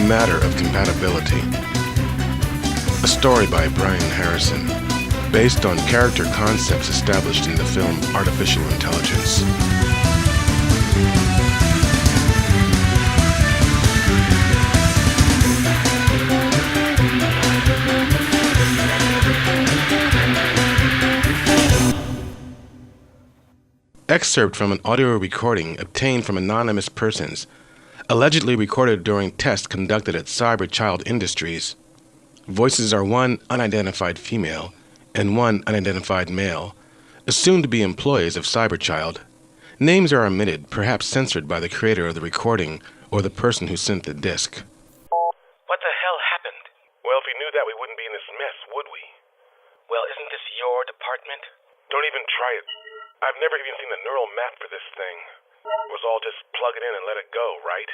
Matter of Compatibility. A story by Brian Harrison, based on character concepts established in the film Artificial Intelligence. Excerpt from an audio recording obtained from anonymous persons, allegedly recorded during tests conducted at Cyberchild Industries. Voices are one unidentified female and one unidentified male, assumed to be employees of Cyberchild. Names are omitted, perhaps censored by the creator of the recording or the person who sent the disc. What the hell happened? Well, if we knew that, we wouldn't be in this mess, would we? Well, isn't this your department? Don't even try it. I've never even seen the neural map for this thing. It was all just plug it in and let it go, right?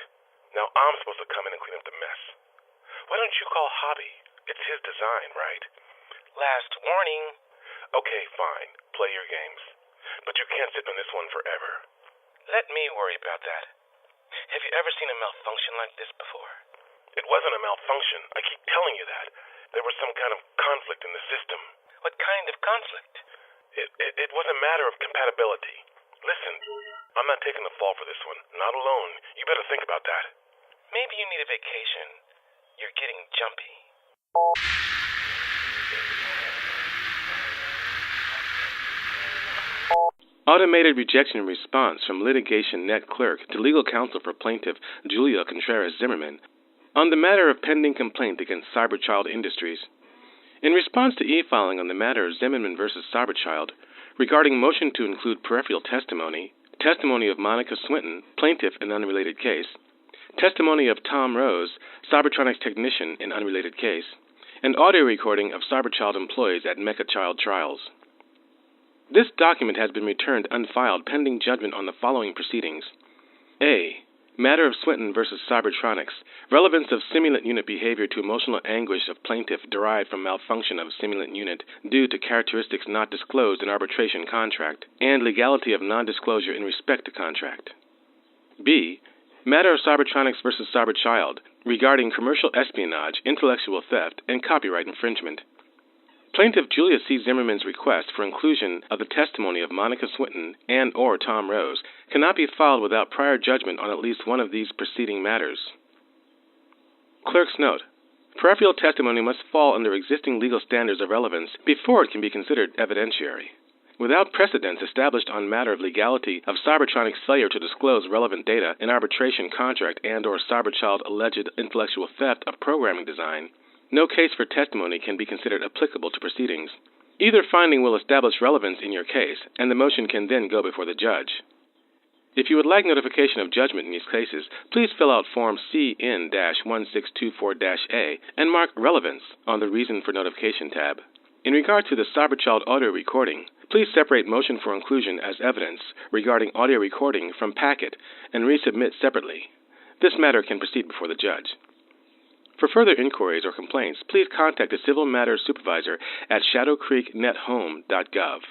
Now I'm supposed to come in and clean up the mess. Why don't you call Hobby? It's his design, right? Last warning. Okay, fine. Play your games. But you can't sit on this one forever. Let me worry about that. Have you ever seen a malfunction like this before? It wasn't a malfunction. I keep telling you that. There was some kind of conflict in the system. What kind of conflict? It was a matter of compatibility. Listen, I'm not taking the fall for this one. Not alone. You better think about that. Maybe you need a vacation. You're getting jumpy. Automated rejection response from litigation net clerk to legal counsel for plaintiff Julia Contreras Zimmerman on the matter of pending complaint against Cyberchild Industries. In response to e-filing on the matter of Zimmerman versus Cyberchild, regarding motion to include peripheral testimony, testimony of Monica Swinton, plaintiff in unrelated case, testimony of Tom Rose, Cybertronics technician in unrelated case, and audio recording of Cyberchild employees at Mechachild trials. This document has been returned unfiled pending judgment on the following proceedings. A. Matter of Swinton versus Cybertronics. Relevance of simulant unit behavior to emotional anguish of plaintiff derived from malfunction of simulant unit due to characteristics not disclosed in arbitration contract, and legality of non-disclosure in respect to contract. B. Matter of Cybertronics versus Cyberchild regarding commercial espionage, intellectual theft, and copyright infringement. Plaintiff Julia C. Zimmerman's request for inclusion of the testimony of Monica Swinton and or Tom Rose cannot be filed without prior judgment on at least one of these preceding matters. Clerk's note: peripheral testimony must fall under existing legal standards of relevance before it can be considered evidentiary. Without precedents established on matter of legality of Cybertronics' failure to disclose relevant data in arbitration contract and or Cyberchild alleged intellectual theft of programming design, no case for testimony can be considered applicable to proceedings. Either finding will establish relevance in your case, and the motion can then go before the judge. If you would like notification of judgment in these cases, please fill out Form CN-1624-A and mark Relevance on the Reason for Notification tab. In regard to the Cyberchild audio recording, please separate motion for inclusion as evidence regarding audio recording from packet and resubmit separately. This matter can proceed before the judge. For further inquiries or complaints, please contact a civil matters supervisor at shadowcreeknethome.gov.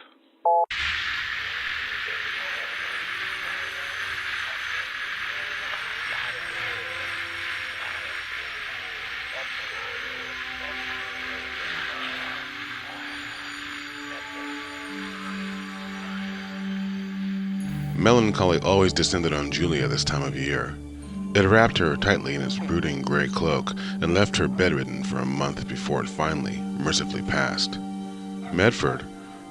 Melancholy always descended on Julia this time of year. It wrapped her tightly in its brooding gray cloak and left her bedridden for a month before it finally, mercifully passed. Medford,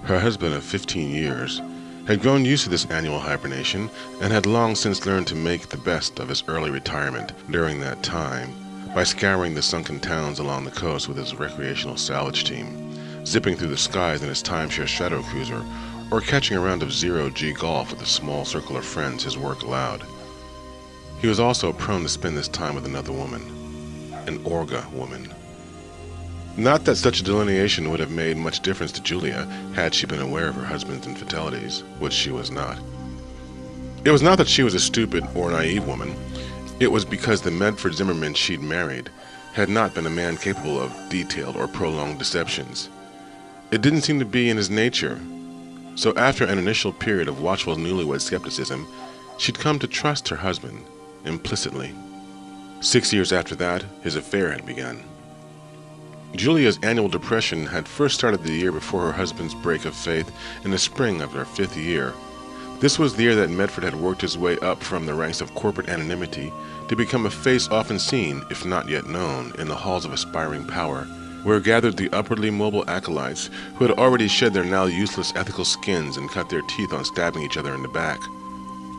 her husband of 15 years, had grown used to this annual hibernation and had long since learned to make the best of his early retirement during that time by scouring the sunken towns along the coast with his recreational salvage team, zipping through the skies in his timeshare shadow cruiser, or catching a round of zero-G golf with a small circle of friends his work allowed. He was also prone to spend this time with another woman, an Orga woman. Not that such a delineation would have made much difference to Julia had she been aware of her husband's infidelities, which she was not. It was not that she was a stupid or naive woman. It was because the Medford Zimmerman she'd married had not been a man capable of detailed or prolonged deceptions. It didn't seem to be in his nature. So after an initial period of watchful newlywed skepticism, she'd come to trust her husband implicitly. 6 years after that, his affair had begun. Julia's annual depression had first started the year before her husband's break of faith in the spring of their 5th year. This was the year that Medford had worked his way up from the ranks of corporate anonymity to become a face often seen, if not yet known, in the halls of aspiring power, where gathered the upwardly mobile acolytes who had already shed their now useless ethical skins and cut their teeth on stabbing each other in the back.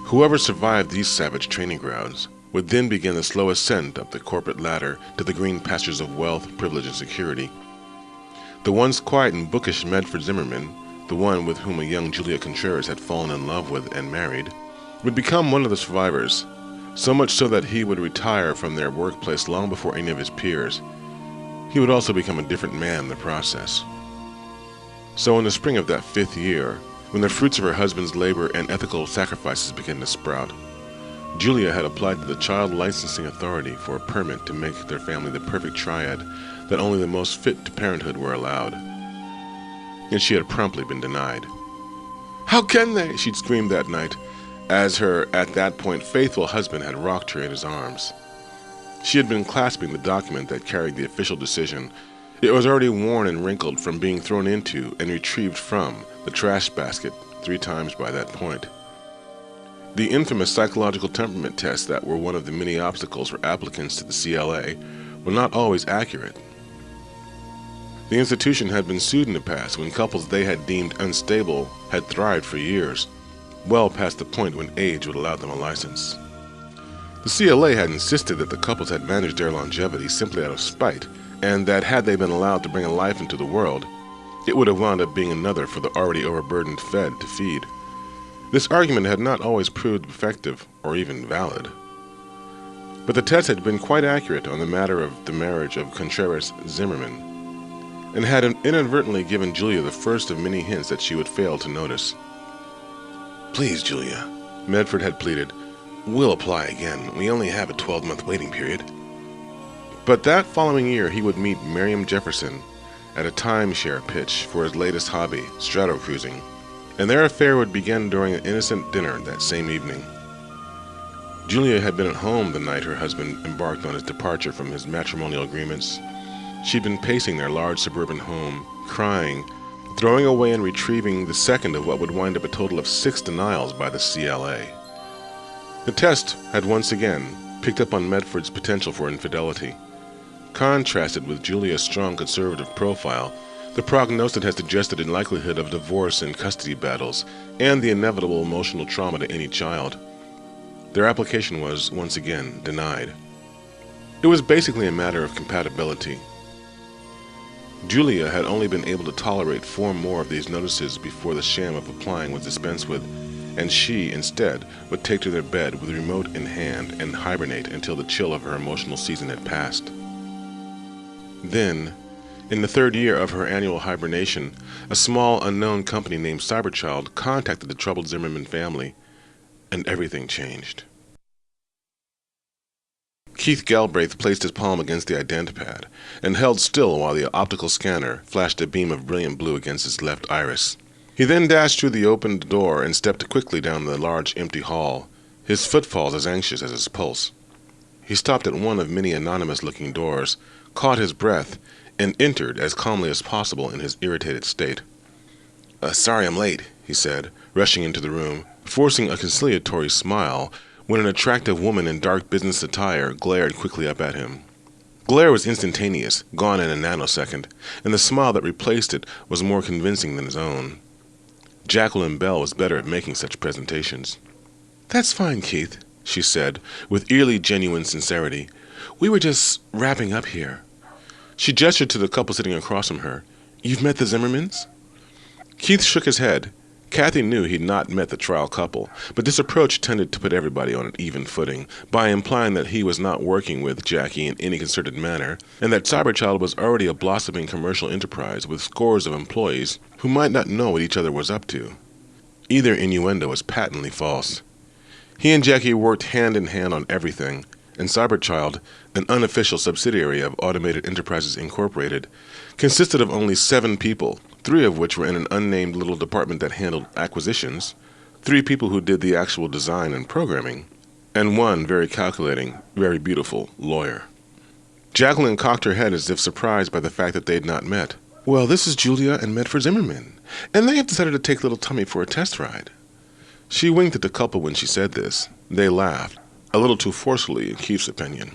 Whoever survived these savage training grounds would then begin the slow ascent up the corporate ladder to the green pastures of wealth, privilege, and security. The once quiet and bookish Medford Zimmerman, the one with whom a young Julia Contreras had fallen in love with and married, would become one of the survivors, so much so that he would retire from their workplace long before any of his peers. He would also become a different man in the process. So in the spring of that 5th year, when the fruits of her husband's labor and ethical sacrifices began to sprout, Julia had applied to the Child Licensing Authority for a permit to make their family the perfect triad that only the most fit to parenthood were allowed. And she had promptly been denied. "How can they?" she'd screamed that night, as her, at that point, faithful husband had rocked her in his arms. She had been clasping the document that carried the official decision. It was already worn and wrinkled from being thrown into and retrieved from the trash basket 3 times by that point. The infamous psychological temperament tests that were one of the many obstacles for applicants to the CLA were not always accurate. The institution had been sued in the past when couples they had deemed unstable had thrived for years, well past the point when age would allow them a license. The CLA had insisted that the couples had managed their longevity simply out of spite, and that had they been allowed to bring a life into the world, it would have wound up being another for the already overburdened Fed to feed. This argument had not always proved effective or even valid. But the test had been quite accurate on the matter of the marriage of Contreras-Zimmerman, and had inadvertently given Julia the first of many hints that she would fail to notice. "Please, Julia," Medford had pleaded, "we'll apply again. We only have a 12-month waiting period." But that following year he would meet Miriam Jefferson at a timeshare pitch for his latest hobby, strato cruising, and their affair would begin during an innocent dinner that same evening. Julia had been at home the night her husband embarked on his departure from his matrimonial agreements. She'd been pacing their large suburban home, crying, throwing away and retrieving the second of what would wind up a total of 6 denials by the CLA. The test had once again picked up on Medford's potential for infidelity. Contrasted with Julia's strong conservative profile, the prognosis had suggested a likelihood of divorce and custody battles, and the inevitable emotional trauma to any child. Their application was, once again, denied. It was basically a matter of compatibility. Julia had only been able to tolerate 4 more of these notices before the sham of applying was dispensed with, and she, instead, would take to their bed with a remote in hand and hibernate until the chill of her emotional season had passed. Then, in the 3rd year of her annual hibernation, a small unknown company named Cyberchild contacted the troubled Zimmerman family, and everything changed. Keith Galbraith placed his palm against the identipad and held still while the optical scanner flashed a beam of brilliant blue against his left iris. He then dashed through the opened door and stepped quickly down the large empty hall, his footfalls as anxious as his pulse. He stopped at one of many anonymous-looking doors, caught his breath, and entered as calmly as possible in his irritated state. "Sorry I'm late," he said, rushing into the room, forcing a conciliatory smile when an attractive woman in dark business attire glared quickly up at him. Glare was instantaneous, gone in a nanosecond, and the smile that replaced it was more convincing than his own. Jacqueline Bell was better at making such presentations. "That's fine, Keith," she said, with eerily genuine sincerity. "We were just wrapping up here." She gestured to the couple sitting across from her. "You've met the Zimmermans?" Keith shook his head. Kathy knew he'd not met the trial couple, but this approach tended to put everybody on an even footing, by implying that he was not working with Jackie in any concerted manner, and that Cyberchild was already a blossoming commercial enterprise with scores of employees who might not know what each other was up to. Either innuendo was patently false. He and Jackie worked hand in hand on everything, and Cyberchild, an unofficial subsidiary of Automated Enterprises Incorporated, consisted of only 7 people, 3 of which were in an unnamed little department that handled acquisitions, 3 people who did the actual design and programming, and one very calculating, very beautiful lawyer. Jacqueline cocked her head as if surprised by the fact that they had not met. "Well, this is Julia and Medford Zimmerman, and they have decided to take little Tommy for a test ride." She winked at the couple when she said this. They laughed, a little too forcefully in Keith's opinion.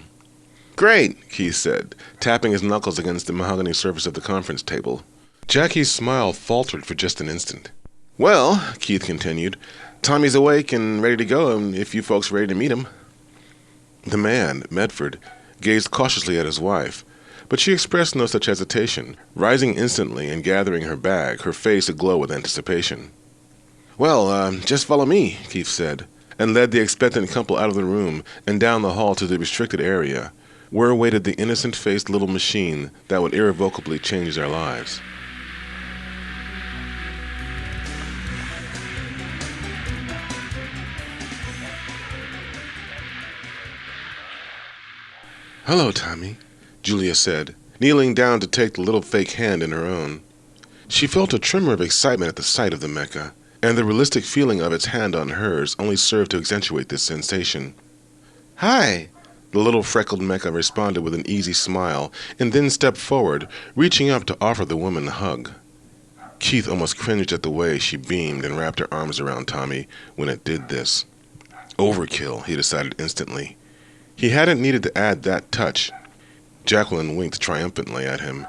"Great," Keith said, tapping his knuckles against the mahogany surface of the conference table. Jackie's smile faltered for just an instant. "Well," Keith continued, "Tommy's awake and ready to go, if you folks are ready to meet him." The man, Medford, gazed cautiously at his wife, but she expressed no such hesitation, rising instantly and gathering her bag, her face aglow with anticipation. "Well, just follow me," Keith said, and led the expectant couple out of the room and down the hall to the restricted area, where waited the innocent-faced little machine that would irrevocably change their lives. "Hello, Tommy," Julia said, kneeling down to take the little fake hand in her own. She felt a tremor of excitement at the sight of the mecha, and the realistic feeling of its hand on hers only served to accentuate this sensation. "Hi," the little freckled mecha responded with an easy smile, and then stepped forward, reaching up to offer the woman a hug. Keith almost cringed at the way she beamed and wrapped her arms around Tommy when it did this. Overkill, he decided instantly. He hadn't needed to add that touch. Jacqueline winked triumphantly at him,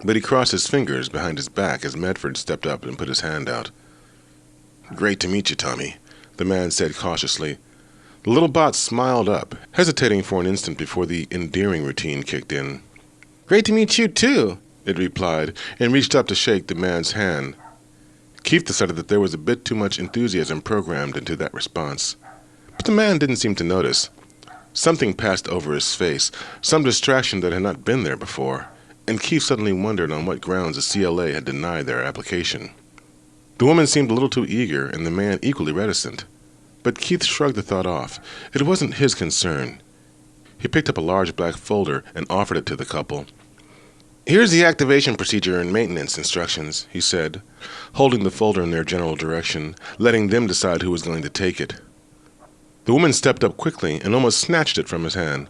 but he crossed his fingers behind his back as Medford stepped up and put his hand out. "Great to meet you, Tommy," the man said cautiously. The little bot smiled up, hesitating for an instant before the endearing routine kicked in. "Great to meet you, too," it replied, and reached up to shake the man's hand. Keith decided that there was a bit too much enthusiasm programmed into that response. But the man didn't seem to notice. Something passed over his face, some distraction that had not been there before, and Keith suddenly wondered on what grounds the CLA had denied their application. The woman seemed a little too eager, and the man equally reticent. But Keith shrugged the thought off. It wasn't his concern. He picked up a large black folder and offered it to the couple. "Here's the activation procedure and maintenance instructions," he said, holding the folder in their general direction, letting them decide who was going to take it. The woman stepped up quickly and almost snatched it from his hand.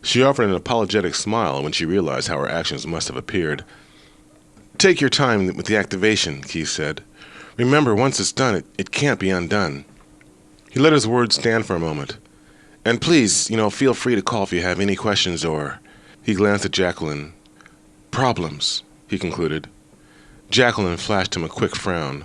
She offered an apologetic smile when she realized how her actions must have appeared. "Take your time with the activation," Keith said. "Remember, once it's done, it can't be undone." He let his words stand for a moment. "And please, feel free to call if you have any questions or—" He glanced at Jacqueline. "Problems," he concluded. Jacqueline flashed him a quick frown.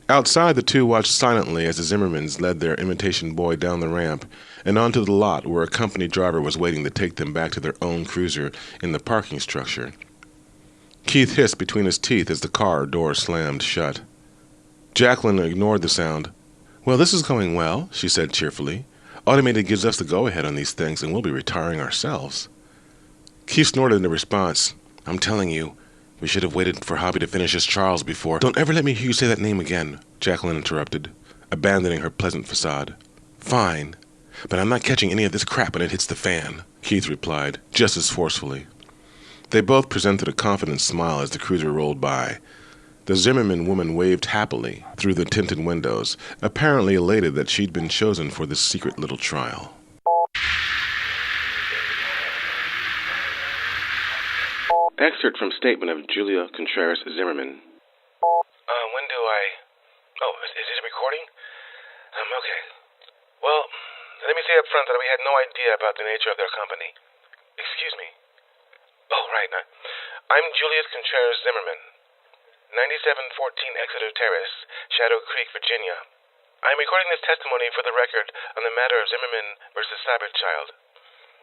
Outside, the two watched silently as the Zimmermans led their imitation boy down the ramp and onto the lot where a company driver was waiting to take them back to their own cruiser in the parking structure. Keith hissed between his teeth as the car door slammed shut. Jacqueline ignored the sound. "Well, this is going well," she said cheerfully. "Automated gives us the go-ahead on these things, and we'll be retiring ourselves." Keith snorted in response. "I'm telling you, we should have waited for Hobby to finish his Charles before—" "Don't ever let me hear you say that name again," Jacqueline interrupted, abandoning her pleasant facade. "Fine, but I'm not catching any of this crap when it hits the fan," Keith replied, just as forcefully. They both presented a confident smile as the cruiser rolled by. The Zimmerman woman waved happily through the tinted windows, apparently elated that she'd been chosen for this secret little trial. Excerpt from statement of Julia Contreras Zimmerman. When do I... Oh, is it recording? Okay. Well, let me say up front that we had no idea about the nature of their company. Excuse me. Oh, right. I'm Julius Contreras Zimmerman, 9714 Exeter Terrace, Shadow Creek, Virginia. I'm recording this testimony for the record on the matter of Zimmerman versus Cyberchild.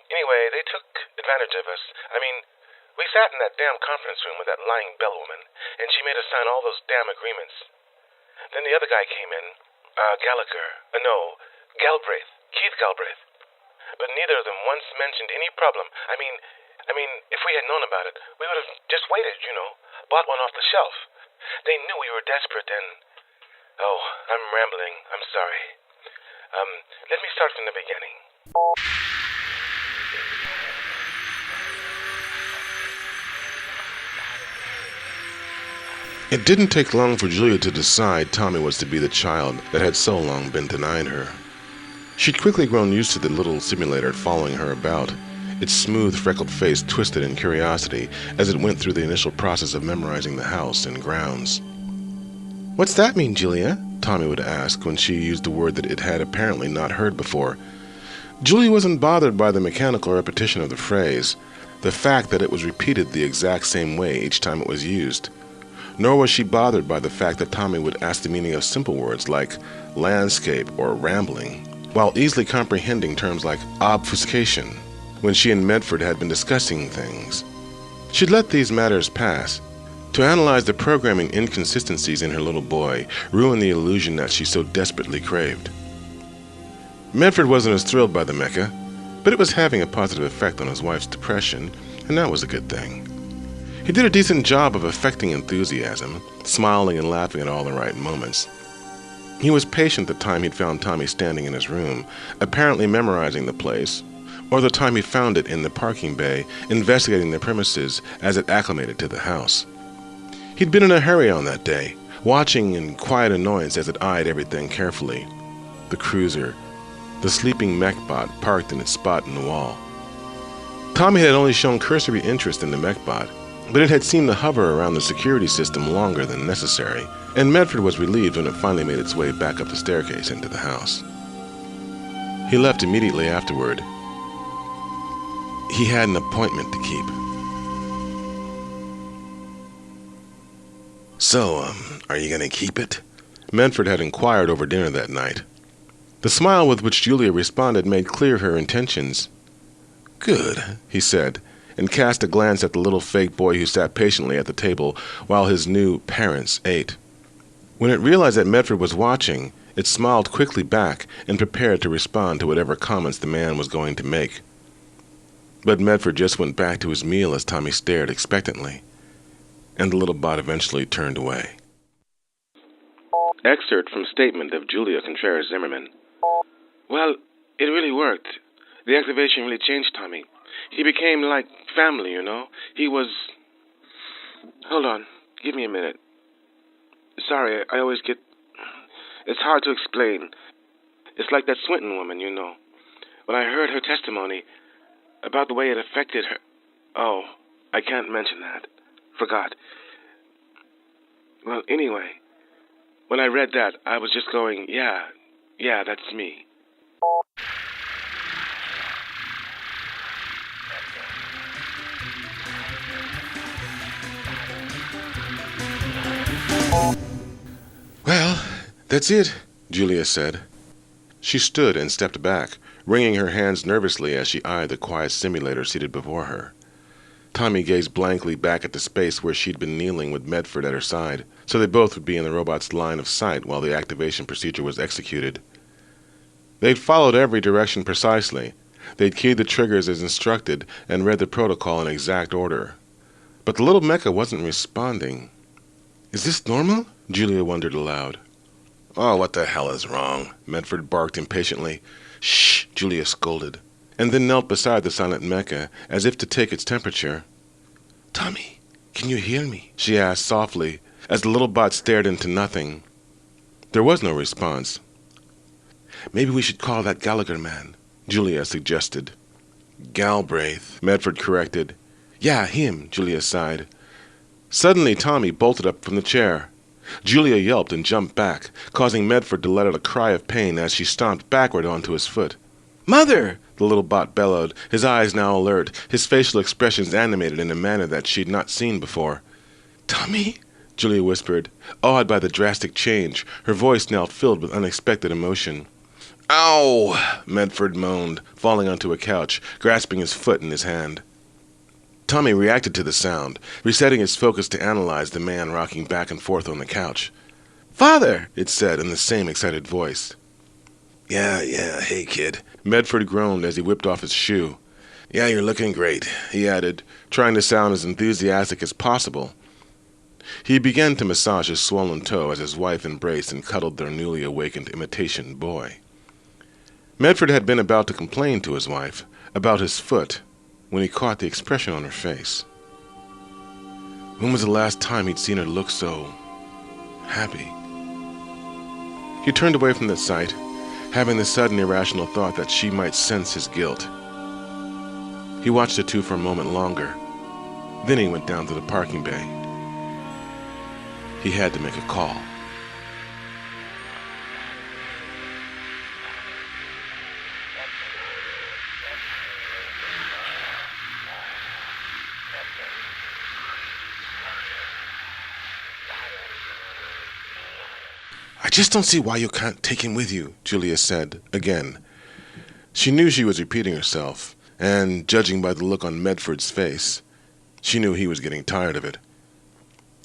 Anyway, they took advantage of us. We sat in that damn conference room with that lying bellwoman, and she made us sign all those damn agreements. Then the other guy came in, Galbraith, Keith Galbraith. But neither of them once mentioned any problem. If we had known about it, we would have just waited, bought one off the shelf. They knew we were desperate and... Oh, I'm rambling. I'm sorry. Let me start from the beginning. It didn't take long for Julia to decide Tommy was to be the child that had so long been denied her. She'd quickly grown used to the little simulator following her about, its smooth, freckled face twisted in curiosity as it went through the initial process of memorizing the house and grounds. "What's that mean, Julia?" Tommy would ask when she used a word that it had apparently not heard before. Julia wasn't bothered by the mechanical repetition of the phrase, the fact that it was repeated the exact same way each time it was used. Nor was she bothered by the fact that Tommy would ask the meaning of simple words like landscape or rambling, while easily comprehending terms like obfuscation when she and Medford had been discussing things. She'd let these matters pass. To analyze the programming inconsistencies in her little boy ruined the illusion that she so desperately craved. Medford wasn't as thrilled by the mecha, but it was having a positive effect on his wife's depression, and that was a good thing. He did a decent job of affecting enthusiasm, smiling and laughing at all the right moments. He was patient the time he'd found Tommy standing in his room, apparently memorizing the place, or the time he found it in the parking bay, investigating the premises as it acclimated to the house. He'd been in a hurry on that day, watching in quiet annoyance as it eyed everything carefully. The cruiser, the sleeping mechbot parked in its spot in the wall. Tommy had only shown cursory interest in the mechbot, but it had seemed to hover around the security system longer than necessary, and Medford was relieved when it finally made its way back up the staircase into the house. He left immediately afterward. He had an appointment to keep. "So, are you going to keep it?" Medford had inquired over dinner that night. The smile with which Julia responded made clear her intentions. "Good," he said, and cast a glance at the little fake boy who sat patiently at the table while his new parents ate. When it realized that Medford was watching, it smiled quickly back and prepared to respond to whatever comments the man was going to make. But Medford just went back to his meal as Tommy stared expectantly, and the little bot eventually turned away. Excerpt from statement of Julia Contreras Zimmerman. Well, it really worked. The activation really changed Tommy. He became like family, you know? He was... Hold on. Give me a minute. Sorry, I always get... It's hard to explain. It's like that Swinton woman, you know. When I heard her testimony about the way it affected her... Oh, I can't mention that. Forgot. Well, anyway, when I read that, I was just going, yeah, that's me. "Well, that's it," Julia said. She stood and stepped back, wringing her hands nervously as she eyed the quiet simulator seated before her. Tommy gazed blankly back at the space where she'd been kneeling with Medford at her side, so they both would be in the robot's line of sight while the activation procedure was executed. They'd followed every direction precisely. They'd keyed the triggers as instructed and read the protocol in exact order. But the little mecha wasn't responding. "Is this normal?" Julia wondered aloud. "Oh, what the hell is wrong?" Medford barked impatiently. "Shh," Julia scolded, and then knelt beside the silent mecha as if to take its temperature. "Tommy, can you hear me?" she asked softly as the little bot stared into nothing. There was no response. "Maybe we should call that Gallagher man," Julia suggested. "Galbraith," Medford corrected. "Yeah, him," Julia sighed. Suddenly Tommy bolted up from the chair. Julia yelped and jumped back, causing Medford to let out a cry of pain as she stomped backward onto his foot. "Mother!" the little bot bellowed, his eyes now alert, his facial expressions animated in a manner that she'd not seen before. "Tommy?" Julia whispered, awed by the drastic change, her voice now filled with unexpected emotion. "Ow!" Medford moaned, falling onto a couch, grasping his foot in his hand. Tommy reacted to the sound, resetting his focus to analyze the man rocking back and forth on the couch. "Father!" it said in the same excited voice. Yeah, hey kid," Medford groaned as he whipped off his shoe. "Yeah, you're looking great," he added, trying to sound as enthusiastic as possible. He began to massage his swollen toe as his wife embraced and cuddled their newly awakened imitation boy. Medford had been about to complain to his wife about his foot when he caught the expression on her face. When was the last time he'd seen her look so happy? He turned away from the sight, having the sudden irrational thought that she might sense his guilt. He watched the two for a moment longer. Then he went down to the parking bay. He had to make a call. "I just don't see why you can't take him with you," Julia said, again. She knew she was repeating herself, and, judging by the look on Medford's face, she knew he was getting tired of it.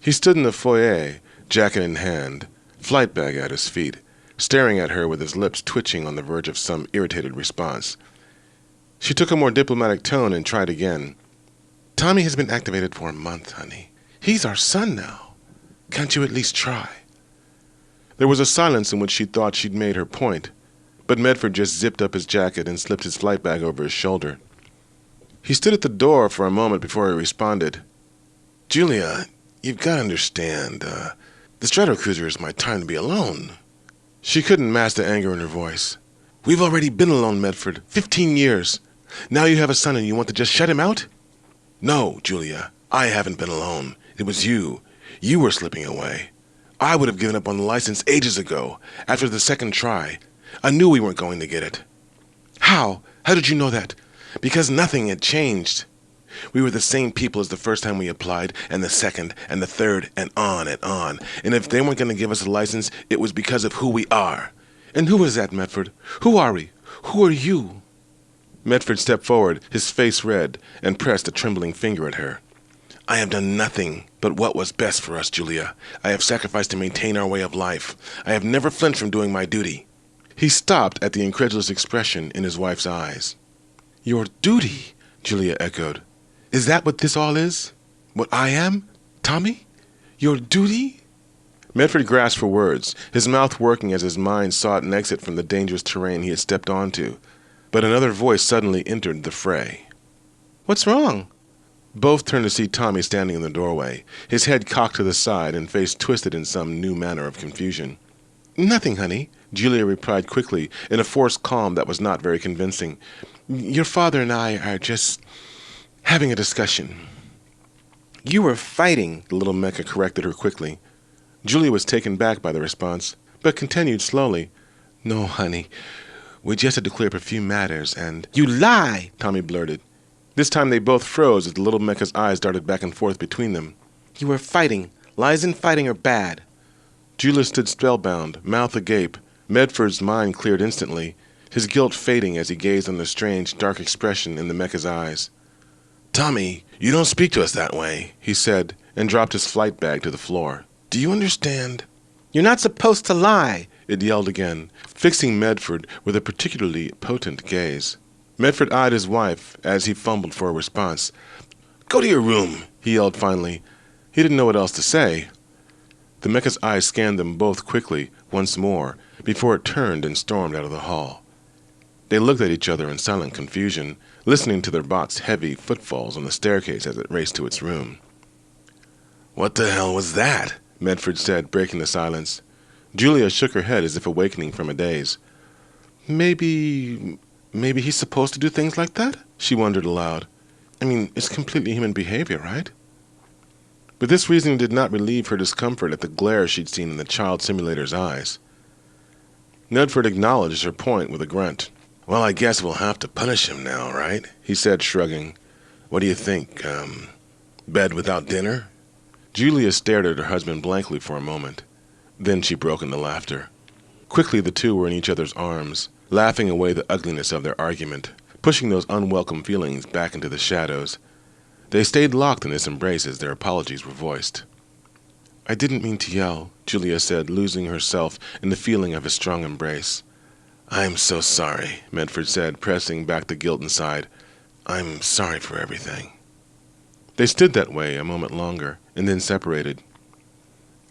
He stood in the foyer, jacket in hand, flight bag at his feet, staring at her with his lips twitching on the verge of some irritated response. She took a more diplomatic tone and tried again. "Tommy has been activated for a month, honey. He's our son now. Can't you at least try?" There was a silence in which she thought she'd made her point, but Medford just zipped up his jacket and slipped his flight bag over his shoulder. He stood at the door for a moment before he responded. "Julia, you've got to understand, the Stratocruiser is my time to be alone." She couldn't mask the anger in her voice. "We've already been alone, Medford, 15 years. Now you have a son and you want to just shut him out?" "No, Julia, I haven't been alone. It was you. You were slipping away. I would have given up on the license ages ago, after the second try. I knew we weren't going to get it." "How? How did you know that?" "Because nothing had changed. We were the same people as the first time we applied, and the second, and the third, and on and on. And if they weren't going to give us a license, it was because of who we are." "And who is that, Medford? Who are we? Who are you?" Medford stepped forward, his face red, and pressed a trembling finger at her. "I have done nothing but what was best for us, Julia. I have sacrificed to maintain our way of life. I have never flinched from doing my duty." He stopped at the incredulous expression in his wife's eyes. "Your duty?" Julia echoed. "Is that what this all is? What I am? Tommy? Your duty?" Medford grasped for words, his mouth working as his mind sought an exit from the dangerous terrain he had stepped onto. But another voice suddenly entered the fray. "What's wrong?" Both turned to see Tommy standing in the doorway, his head cocked to the side and face twisted in some new manner of confusion. "Nothing, honey," Julia replied quickly, in a forced calm that was not very convincing. "Your father and I are just having a discussion." "You were fighting," the little mecha corrected her quickly. Julia was taken back by the response, but continued slowly. "No, honey, we just had to clear up a few matters, and—" "You lie!" Tommy blurted. This time they both froze as the little mecha's eyes darted back and forth between them. "You were fighting. Lies and fighting are bad." Julia stood spellbound, mouth agape. Medford's mind cleared instantly, his guilt fading as he gazed on the strange, dark expression in the mecha's eyes. "Tommy, you don't speak to us that way," he said, and dropped his flight bag to the floor. "Do you understand?" "You're not supposed to lie," it yelled again, fixing Medford with a particularly potent gaze. Medford eyed his wife as he fumbled for a response. "Go to your room," he yelled finally. He didn't know what else to say. The mecha's eyes scanned them both quickly, once more, before it turned and stormed out of the hall. They looked at each other in silent confusion, listening to their bot's heavy footfalls on the staircase as it raced to its room. "What the hell was that?" Medford said, breaking the silence. Julia shook her head as if awakening from a daze. Maybe he's supposed to do things like that?" she wondered aloud. "I mean, it's completely human behavior, right?" But this reasoning did not relieve her discomfort at the glare she'd seen in the child simulator's eyes. Medford acknowledged her point with a grunt. "Well, I guess we'll have to punish him now, right?" he said, shrugging. "What do you think, bed without dinner?" Julia stared at her husband blankly for a moment. Then she broke into laughter. Quickly the two were in each other's arms, laughing away the ugliness of their argument, pushing those unwelcome feelings back into the shadows. They stayed locked in this embrace as their apologies were voiced. "I didn't mean to yell," Julia said, losing herself in the feeling of his strong embrace. "I'm so sorry," Medford said, pressing back the guilt inside. "I'm sorry for everything." They stood that way a moment longer, and then separated.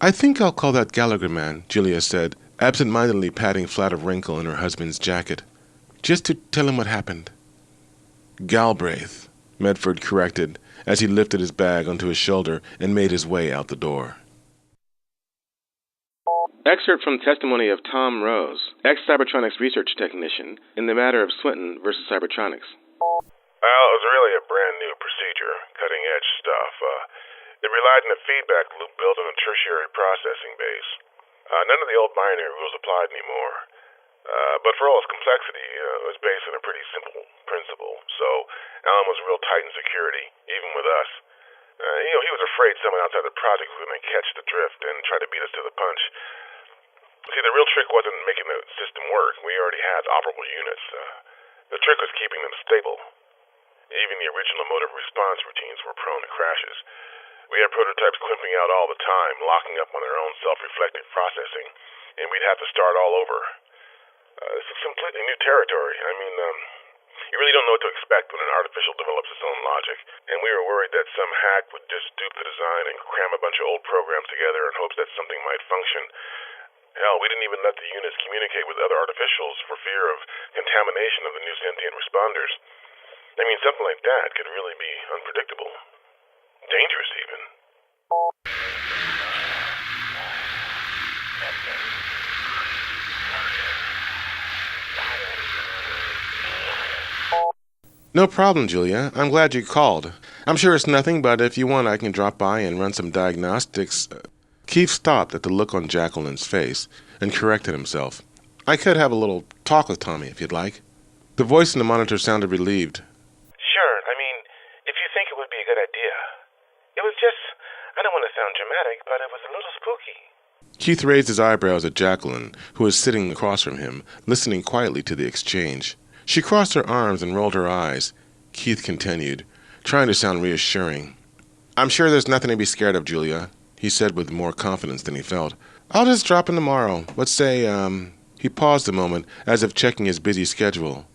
"I think I'll call that Gallagher man," Julia said, absent-mindedly patting flat a wrinkle in her husband's jacket, "just to tell him what happened." "Galbraith," Medford corrected, as he lifted his bag onto his shoulder and made his way out the door. Excerpt from testimony of Tom Rose, ex-Cybertronics research technician, in the matter of Swinton versus Cybertronics. Well, it was really a brand new procedure, cutting-edge stuff. It relied on a feedback loop built on a tertiary processing base. None of the old binary rules applied anymore. But for all its complexity, it was based on a pretty simple principle. So Alan was real tight in security, even with us. He was afraid someone outside the project was going to catch the drift and try to beat us to the punch. See, the real trick wasn't making the system work. We already had operable units. The trick was keeping them stable. Even the original motive response routines were prone to crashes. We had prototypes clipping out all the time, locking up on their own self-reflective processing, and we'd have to start all over. This is completely new territory. You really don't know what to expect when an artificial develops its own logic, and we were worried that some hack would just dupe the design and cram a bunch of old programs together in hopes that something might function. Hell, we didn't even let the units communicate with other artificials for fear of contamination of the new sentient responders. Something like that could really be unpredictable. Dangerous, even. No problem, Julia. I'm glad you called. I'm sure it's nothing, but if you want, I can drop by and run some diagnostics. Keith stopped at the look on Jacqueline's face and corrected himself. I could have a little talk with Tommy, if you'd like. The voice in the monitor sounded relieved. Sure, if you think it would be a good idea. It was just, I don't want to sound dramatic, but it was a little spooky. Keith raised his eyebrows at Jacqueline, who was sitting across from him, listening quietly to the exchange. She crossed her arms and rolled her eyes. Keith continued, trying to sound reassuring. I'm sure there's nothing to be scared of, Julia, he said with more confidence than he felt. I'll just drop in tomorrow. Let's say, He paused a moment, as if checking his busy schedule.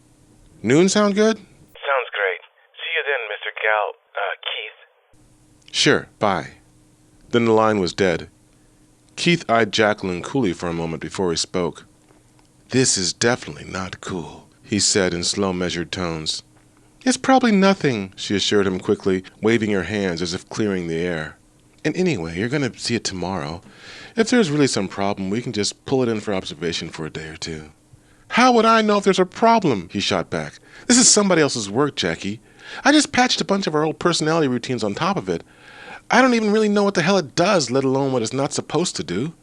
Noon sound good? Sounds great. See you then, Mr. Keith. Sure, bye. Then the line was dead. Keith eyed Jacqueline coolly for a moment before he spoke. This is definitely not cool, he said in slow, measured tones. It's probably nothing, she assured him quickly, waving her hands as if clearing the air. And anyway, you're going to see it tomorrow. If there's really some problem, we can just pull it in for observation for a day or two. How would I know if there's a problem? He shot back. This is somebody else's work, Jackie. I just patched a bunch of our old personality routines on top of it. I don't even really know what the hell it does, let alone what it's not supposed to do.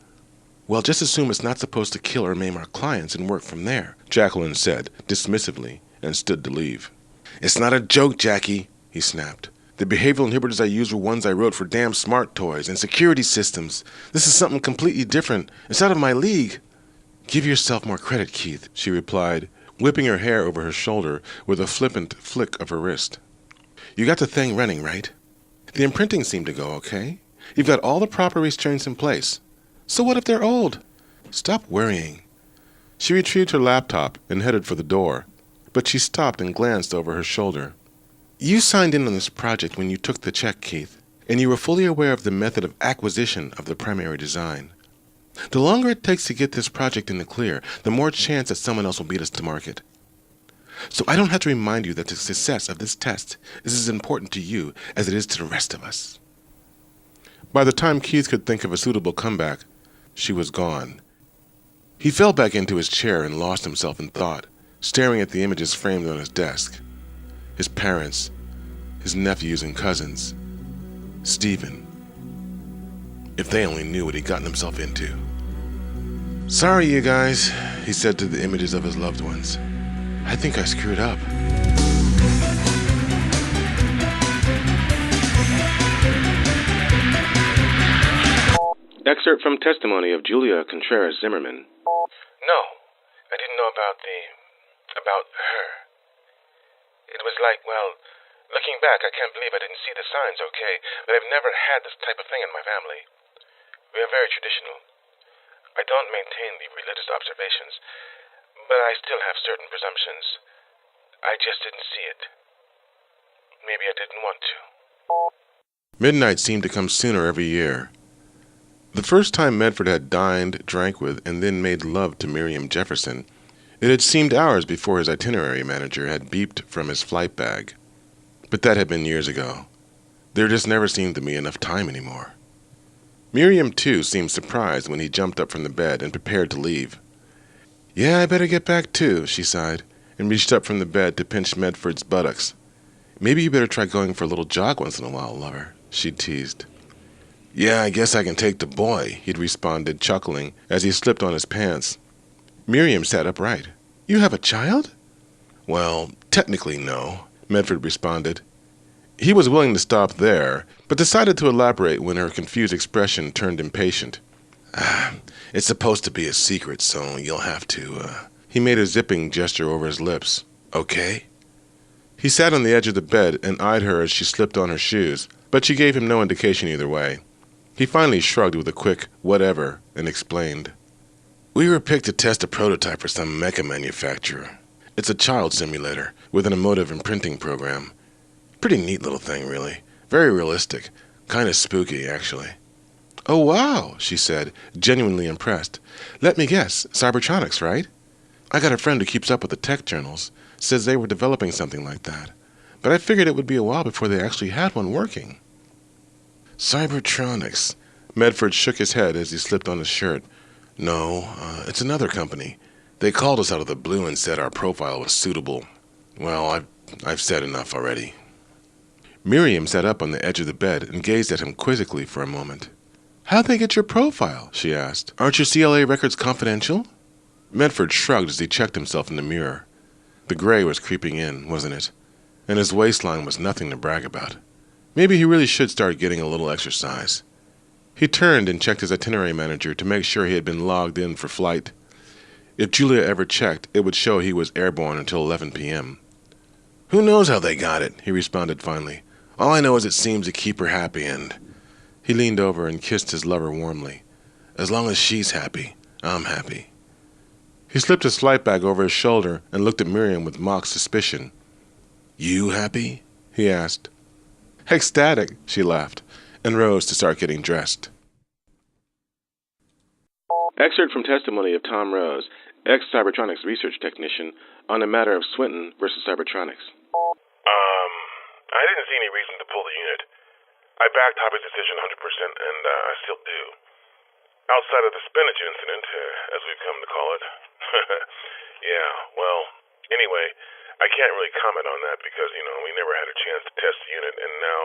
Well, just assume it's not supposed to kill or maim our clients and work from there, Jacqueline said, dismissively, and stood to leave. It's not a joke, Jackie, he snapped. The behavioral inhibitors I use were ones I wrote for damn smart toys and security systems. This is something completely different. It's out of my league. Give yourself more credit, Keith, she replied, whipping her hair over her shoulder with a flippant flick of her wrist. You got the thing running, right? The imprinting seemed to go okay. You've got all the proper restraints in place. So what if they're old? Stop worrying. She retrieved her laptop and headed for the door, but she stopped and glanced over her shoulder. You signed in on this project when you took the check, Keith, and you were fully aware of the method of acquisition of the primary design. The longer it takes to get this project in the clear, the more chance that someone else will beat us to market. So I don't have to remind you that the success of this test is as important to you as it is to the rest of us. By the time Keith could think of a suitable comeback, she was gone. He fell back into his chair and lost himself in thought, staring at the images framed on his desk. His parents, his nephews and cousins, Stephen. If they only knew what he'd gotten himself into. Sorry, you guys, he said to the images of his loved ones. I think I screwed up. Excerpt from testimony of Julia Contreras Zimmerman. No, I didn't know about her. It was like, looking back, I can't believe I didn't see the signs, okay, but I've never had this type of thing in my family. We are very traditional. I don't maintain the religious observations, but I still have certain presumptions. I just didn't see it. Maybe I didn't want to. Midnight seemed to come sooner every year. The first time Medford had dined, drank with, and then made love to Miriam Jefferson, it had seemed hours before his itinerary manager had beeped from his flight bag. But that had been years ago. There just never seemed to be enough time anymore. Miriam, too, seemed surprised when he jumped up from the bed and prepared to leave. "Yeah, I better get back, too," she sighed, and reached up from the bed to pinch Medford's buttocks. "Maybe you better try going for a little jog once in a while, lover," she teased. "Yeah, I guess I can take the boy," he'd responded, chuckling, as he slipped on his pants. Miriam sat upright. "You have a child?" "Well, technically no," Medford responded. He was willing to stop there, but decided to elaborate when her confused expression turned impatient. It's supposed to be a secret, so you'll have to, He made a zipping gesture over his lips. "Okay?" He sat on the edge of the bed and eyed her as she slipped on her shoes, but she gave him no indication either way. He finally shrugged with a quick whatever and explained. "We were picked to test a prototype for some mecha manufacturer. It's a child simulator with an emotive imprinting program. Pretty neat little thing, really. Very realistic. Kind of spooky, actually." "Oh, wow," she said, genuinely impressed. "Let me guess, Cybertronics, right? I got a friend who keeps up with the tech journals. Says they were developing something like that. But I figured it would be a while before they actually had one working." "Cybertronics." Medford shook his head as he slipped on his shirt. "No, it's another company. They called us out of the blue and said our profile was suitable. Well, I've said enough already." Miriam sat up on the edge of the bed and gazed at him quizzically for a moment. "How'd they get your profile?" she asked. "Aren't your CLA records confidential?" Medford shrugged as he checked himself in the mirror. The gray was creeping in, wasn't it? And his waistline was nothing to brag about. Maybe he really should start getting a little exercise. He turned and checked his itinerary manager to make sure he had been logged in for flight. If Julia ever checked, it would show he was airborne until 11 p.m. "Who knows how they got it?" he responded finally. "All I know is it seems to keep her happy, and—" He leaned over and kissed his lover warmly. "As long as she's happy, I'm happy." He slipped his flight bag over his shoulder and looked at Miriam with mock suspicion. "You happy?" he asked. "Ecstatic," she laughed, and rose to start getting dressed. Excerpt from testimony of Tom Rose, ex-Cybertronics research technician, on the matter of Swinton versus Cybertronics. I didn't see any reason to pull the unit. I backed Hobby's decision 100%, and I still do. Outside of the spinach incident, as we've come to call it. Yeah, well, anyway, I can't really comment on that because, we never had a chance to test the unit, and now,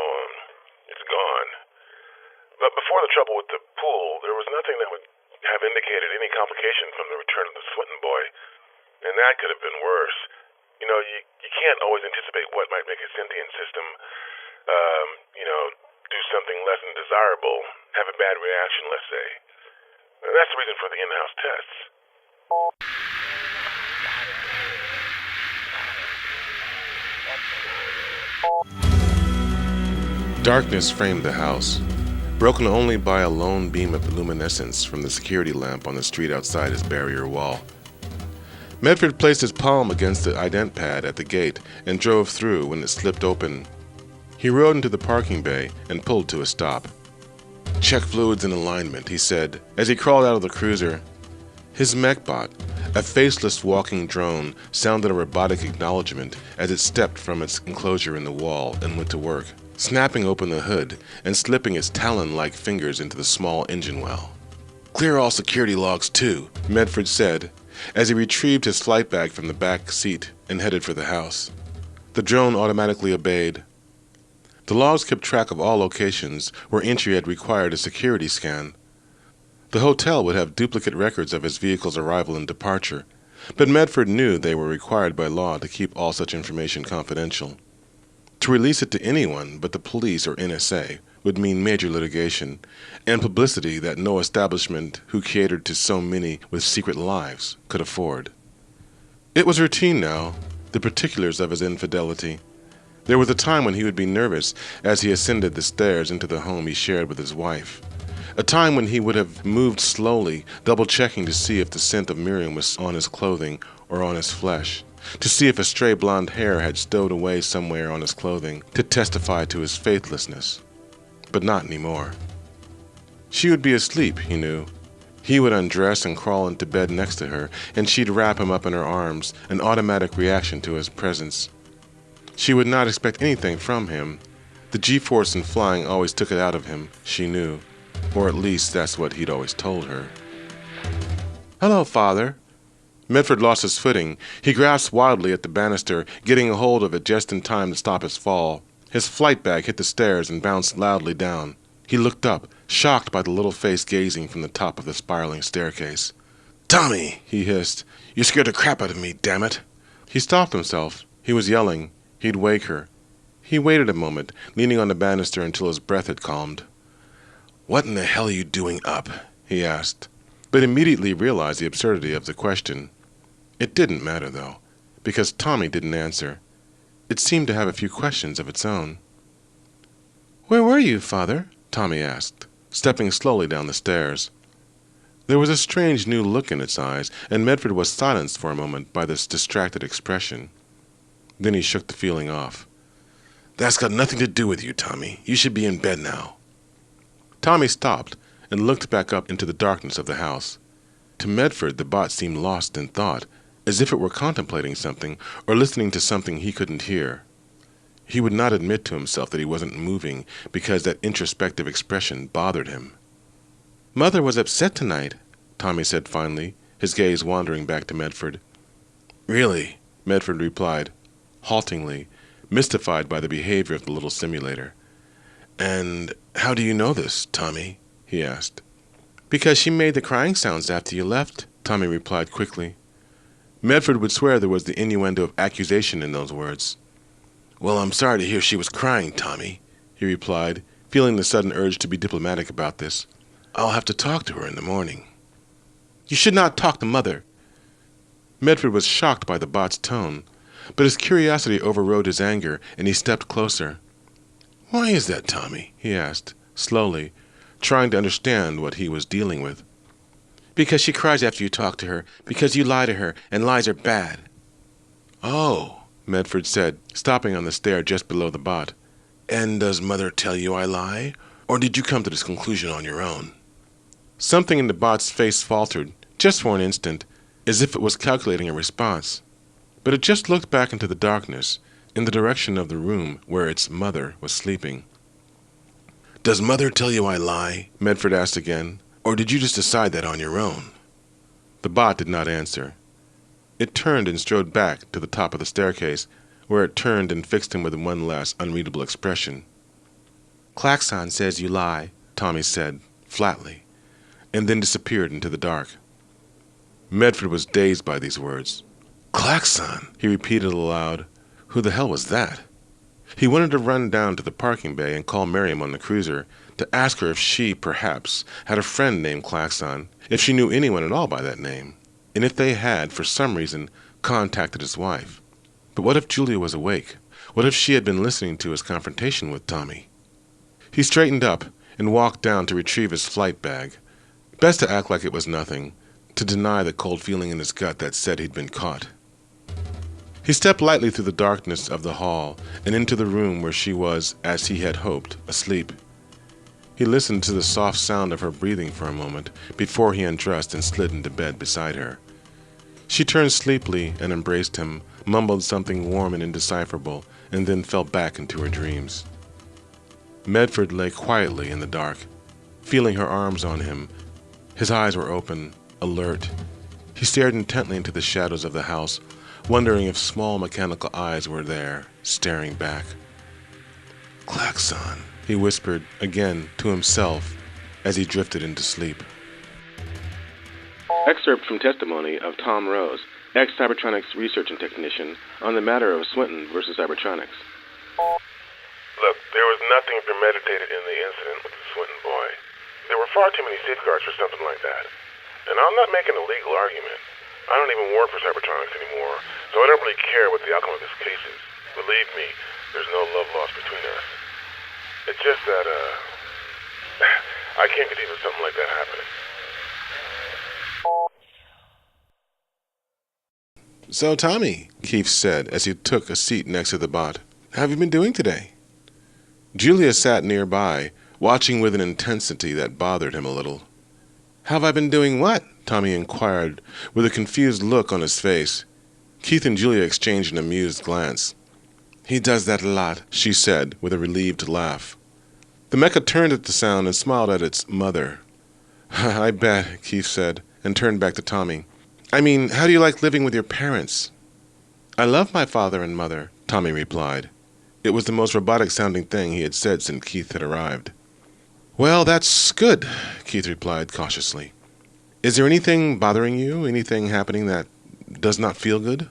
it's gone. But before the trouble with the pool, there was nothing that would have indicated any complication from the return of the Swinton boy, and that could have been worse. You can't always anticipate what might make a sentient system, do something less than desirable, have a bad reaction, let's say. And that's the reason for the in-house tests. Darkness framed the house, broken only by a lone beam of luminescence from the security lamp on the street outside his barrier wall. Medford placed his palm against the ident pad at the gate and drove through when it slipped open. He rode into the parking bay and pulled to a stop. "Check fluids and alignment," he said, as he crawled out of the cruiser. His mechbot, a faceless walking drone, sounded a robotic acknowledgement as it stepped from its enclosure in the wall and went to work, snapping open the hood and slipping its talon-like fingers into the small engine well. "Clear all security logs, too," Medford said, as he retrieved his flight bag from the back seat and headed for the house. The drone automatically obeyed. The logs kept track of all locations where entry had required a security scan. The hotel would have duplicate records of his vehicle's arrival and departure, but Medford knew they were required by law to keep all such information confidential. To release it to anyone but the police or NSA would mean major litigation and publicity that no establishment who catered to so many with secret lives could afford. It was routine now, the particulars of his infidelity. There was a time when he would be nervous as he ascended the stairs into the home he shared with his wife. A time when he would have moved slowly, double-checking to see if the scent of Miriam was on his clothing or on his flesh, to see if a stray blonde hair had stowed away somewhere on his clothing to testify to his faithlessness. But not anymore. She would be asleep, he knew. He would undress and crawl into bed next to her, and she'd wrap him up in her arms, an automatic reaction to his presence. She would not expect anything from him. The G-force in flying always took it out of him, she knew. Or at least that's what he'd always told her. "Hello, Father." Medford lost his footing. He grasped wildly at the banister, getting a hold of it just in time to stop his fall. His flight bag hit the stairs and bounced loudly down. He looked up, shocked by the little face gazing from the top of the spiraling staircase. "Tommy," he hissed. "You scared the crap out of me, damn it." He stopped himself. He was yelling. He'd wake her. He waited a moment, leaning on the banister until his breath had calmed. "What in the hell are you doing up?" he asked, but immediately realized the absurdity of the question. It didn't matter, though, because Tommy didn't answer. It seemed to have a few questions of its own. "Where were you, Father?" Tommy asked, stepping slowly down the stairs. There was a strange new look in its eyes, and Medford was silenced for a moment by this distracted expression. Then he shook the feeling off. "That's got nothing to do with you, Tommy. You should be in bed now." Tommy stopped and looked back up into the darkness of the house. To Medford, the bot seemed lost in thought, as if it were contemplating something or listening to something he couldn't hear. He would not admit to himself that he wasn't moving because that introspective expression bothered him. "Mother was upset tonight," Tommy said finally, his gaze wandering back to Medford. "Really?" Medford replied, haltingly, mystified by the behavior of the little simulator. "And how do you know this, Tommy?" he asked. "Because she made the crying sounds after you left," Tommy replied quickly. Medford would swear there was the innuendo of accusation in those words. "Well, I'm sorry to hear she was crying, Tommy," he replied, feeling the sudden urge to be diplomatic about this. "I'll have to talk to her in the morning." "You should not talk to Mother." Medford was shocked by the bot's tone, but his curiosity overrode his anger, and he stepped closer. "Why is that, Tommy?" he asked, slowly, trying to understand what he was dealing with. "Because she cries after you talk to her, because you lie to her, and lies are bad." "Oh," Medford said, stopping on the stair just below the bot. "And does Mother tell you I lie, or did you come to this conclusion on your own?" Something in the bot's face faltered, just for an instant, as if it was calculating a response. But it just looked back into the darkness, in the direction of the room where its mother was sleeping. "Does Mother tell you I lie?" Medford asked again. "Or did you just decide that on your own?" The bot did not answer. It turned and strode back to the top of the staircase, where it turned and fixed him with one last unreadable expression. "Klaxon says you lie," Tommy said, flatly, and then disappeared into the dark. Medford was dazed by these words. "Klaxon," he repeated aloud. Who the hell was that? He wanted to run down to the parking bay and call Miriam on the cruiser to ask her if she, perhaps, had a friend named Klaxon, if she knew anyone at all by that name, and if they had, for some reason, contacted his wife. But what if Julia was awake? What if she had been listening to his confrontation with Tommy? He straightened up and walked down to retrieve his flight bag. Best to act like it was nothing, to deny the cold feeling in his gut that said he'd been caught. He stepped lightly through the darkness of the hall and into the room where she was, as he had hoped, asleep. He listened to the soft sound of her breathing for a moment before he undressed and slid into bed beside her. She turned sleepily and embraced him, mumbled something warm and indecipherable, and then fell back into her dreams. Medford lay quietly in the dark, feeling her arms on him. His eyes were open, alert. He stared intently into the shadows of the house, wondering if small mechanical eyes were there, staring back. "Klaxon," he whispered again to himself as he drifted into sleep. Excerpt from testimony of Tom Rose, ex-Cybertronics research and technician, on the matter of Swinton versus Cybertronics. Look, there was nothing premeditated in the incident with the Swinton boy. There were far too many safeguards for something like that. And I'm not making a legal argument. I don't even work for Cybertronics anymore, so I don't really care what the outcome of this case is. Believe me, there's no love lost between us. It's just that, I can't conceive of something like that happening. "So, Tommy," Keith said as he took a seat next to the bot, "how have you been doing today?" Julia sat nearby, watching with an intensity that bothered him a little. "How have I been doing what?" Tommy inquired, with a confused look on his face. Keith and Julia exchanged an amused glance. "He does that a lot," she said, with a relieved laugh. The mecha turned at the sound and smiled at its mother. I bet, Keith said, and turned back to Tommy. I mean, how do you like living with your parents? I love my father and mother, Tommy replied. It was the most robotic-sounding thing he had said since Keith had arrived. Well, that's good, Keith replied cautiously. Is there anything bothering you? Anything happening that does not feel good?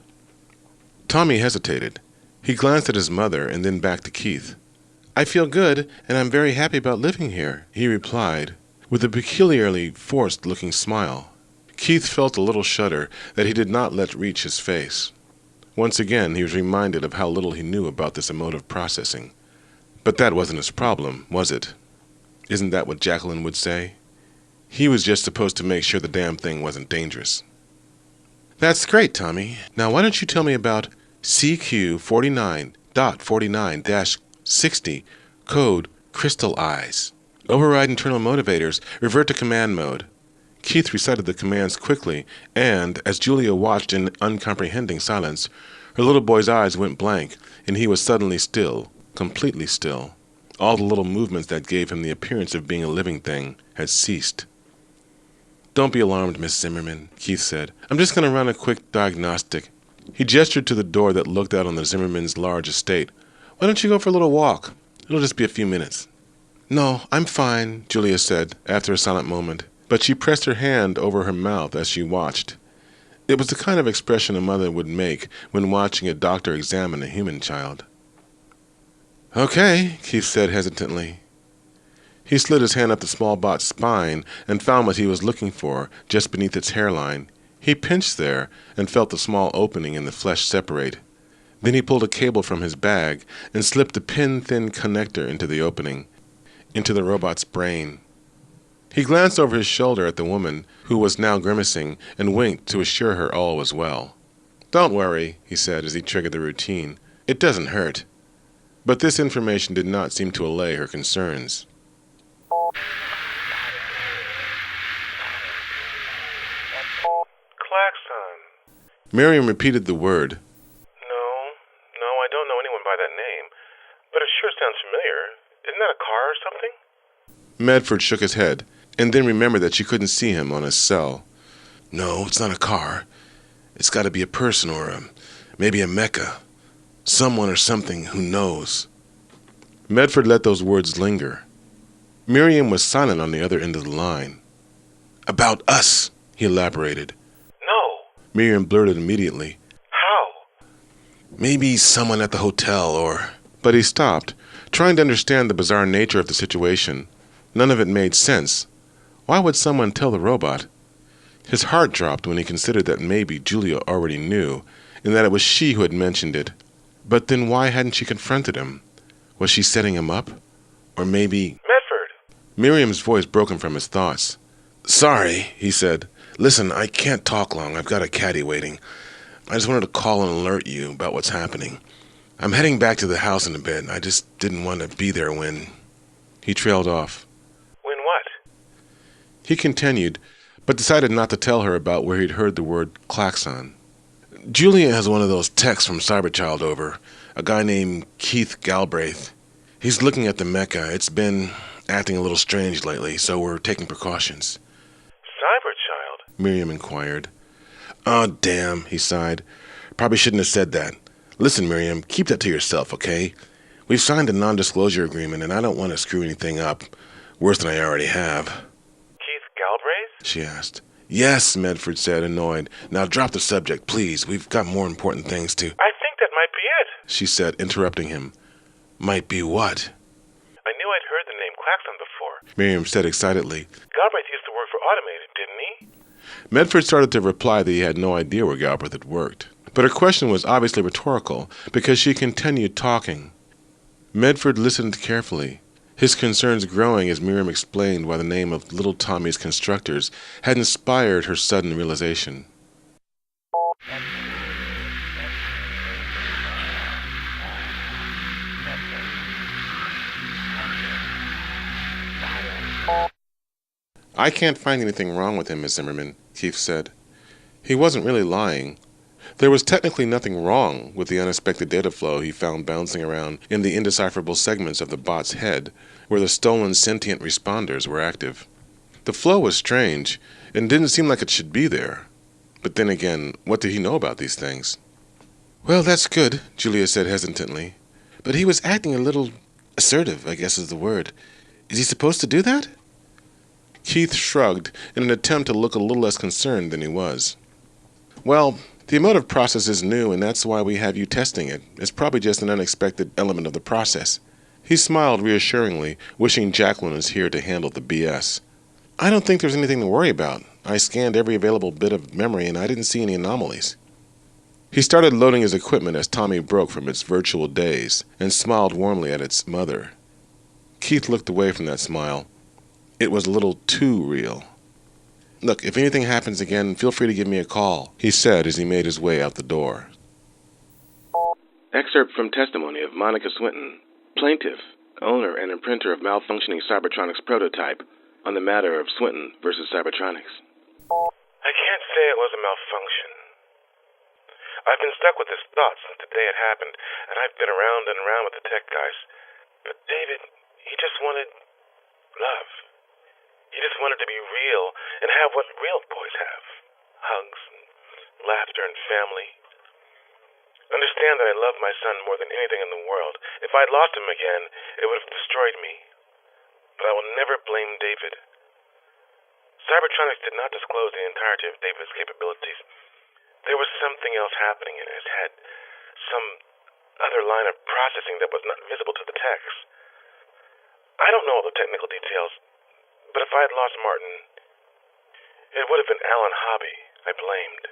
Tommy hesitated. He glanced at his mother and then back to Keith. I feel good, and I'm very happy about living here, he replied, with a peculiarly forced-looking smile. Keith felt a little shudder that he did not let reach his face. Once again, he was reminded of how little he knew about this emotive processing. But that wasn't his problem, was it? Isn't that what Jacqueline would say? He was just supposed to make sure the damn thing wasn't dangerous. That's great, Tommy. Now why don't you tell me about CQ49.49-60, code Crystal Eyes. Override internal motivators, revert to command mode. Keith recited the commands quickly, and, as Julia watched in uncomprehending silence, her little boy's eyes went blank, and he was suddenly still, completely still. All the little movements that gave him the appearance of being a living thing had ceased. Don't be alarmed, Miss Zimmerman, Keith said. I'm just going to run a quick diagnostic. He gestured to the door that looked out on the Zimmerman's large estate. Why don't you go for a little walk? It'll just be a few minutes. No, I'm fine, Julia said, after a silent moment, but she pressed her hand over her mouth as she watched. It was the kind of expression a mother would make when watching a doctor examine a human child. Okay, Keith said hesitantly. He slid his hand up the small bot's spine and found what he was looking for, just beneath its hairline. He pinched there and felt the small opening in the flesh separate. Then he pulled a cable from his bag and slipped a pin-thin connector into the opening, into the robot's brain. He glanced over his shoulder at the woman, who was now grimacing, and winked to assure her all was well. Don't worry, he said as he triggered the routine. It doesn't hurt. But this information did not seem to allay her concerns. Klaxon. Miriam repeated the word. No, I don't know anyone by that name, but it sure sounds familiar. Isn't that a car or something? Medford shook his head, and then remembered that she couldn't see him on his cell. No, it's not a car. It's got to be a person or maybe a mecha. Someone or something who knows. Medford let those words linger. Miriam was silent on the other end of the line. About us, he elaborated. No. Miriam blurted immediately. How? Maybe someone at the hotel or... But he stopped, trying to understand the bizarre nature of the situation. None of it made sense. Why would someone tell the robot? His heart dropped when he considered that maybe Julia already knew, and that it was she who had mentioned it. But then why hadn't she confronted him? Was she setting him up? Or maybe... Medford! Miriam's voice broke him from his thoughts. Sorry, he said. Listen, I can't talk long. I've got a caddy waiting. I just wanted to call and alert you about what's happening. I'm heading back to the house in a bit. I just didn't want to be there when... He trailed off. When what? He continued, but decided not to tell her about where he'd heard the word klaxon. Julia has one of those techs from Cyberchild over, a guy named Keith Galbraith. He's looking at the mecha. It's been acting a little strange lately, so we're taking precautions. Cyberchild? Miriam inquired. Oh, damn, he sighed. Probably shouldn't have said that. Listen, Miriam, keep that to yourself, okay? We've signed a non-disclosure agreement, and I don't want to screw anything up, worse than I already have. Keith Galbraith? She asked. Yes, Medford said, annoyed. Now drop the subject, please. We've got more important things to... I think that might be it, she said, interrupting him. Might be what? I knew I'd heard the name Klaxon before. Miriam said excitedly. Galbraith used to work for Automated, didn't he? Medford started to reply that he had no idea where Galbraith had worked. But her question was obviously rhetorical, because she continued talking. Medford listened carefully, his concerns growing as Miriam explained why the name of little Tommy's constructors had inspired her sudden realization. I can't find anything wrong with him, Miss Zimmerman, Keith said. He wasn't really lying. There was technically nothing wrong with the unexpected data flow he found bouncing around in the indecipherable segments of the bot's head, where the stolen sentient responders were active. The flow was strange, and didn't seem like it should be there. But then again, what did he know about these things? "Well, that's good," Julia said hesitantly. "But he was acting a little assertive, I guess is the word. Is he supposed to do that?" Keith shrugged in an attempt to look a little less concerned than he was. "Well, the emotive process is new, and that's why we have you testing it. It's probably just an unexpected element of the process." He smiled reassuringly, wishing Jacqueline was here to handle the BS. "I don't think there's anything to worry about. I scanned every available bit of memory, and I didn't see any anomalies." He started loading his equipment as Tommy broke from its virtual daze and smiled warmly at its mother. Keith looked away from that smile. It was a little too real. "Look, if anything happens again, feel free to give me a call," he said as he made his way out the door. Excerpt from testimony of Monica Swinton, plaintiff, owner and imprinter of malfunctioning Cybertronics prototype, on the matter of Swinton versus Cybertronics. I can't say it was a malfunction. I've been stuck with this thought since the day it happened, and I've been around and around with the tech guys. But David, he just wanted love. He just wanted to be real and have what real boys have. Hugs, and laughter, and family. Understand that I love my son more than anything in the world. If I'd lost him again, it would have destroyed me. But I will never blame David. Cybertronics did not disclose the entirety of David's capabilities. There was something else happening in his head. Some other line of processing that was not visible to the techs. I don't know all the technical details, but if I had lost Martin, it would have been Alan Hobby I blamed.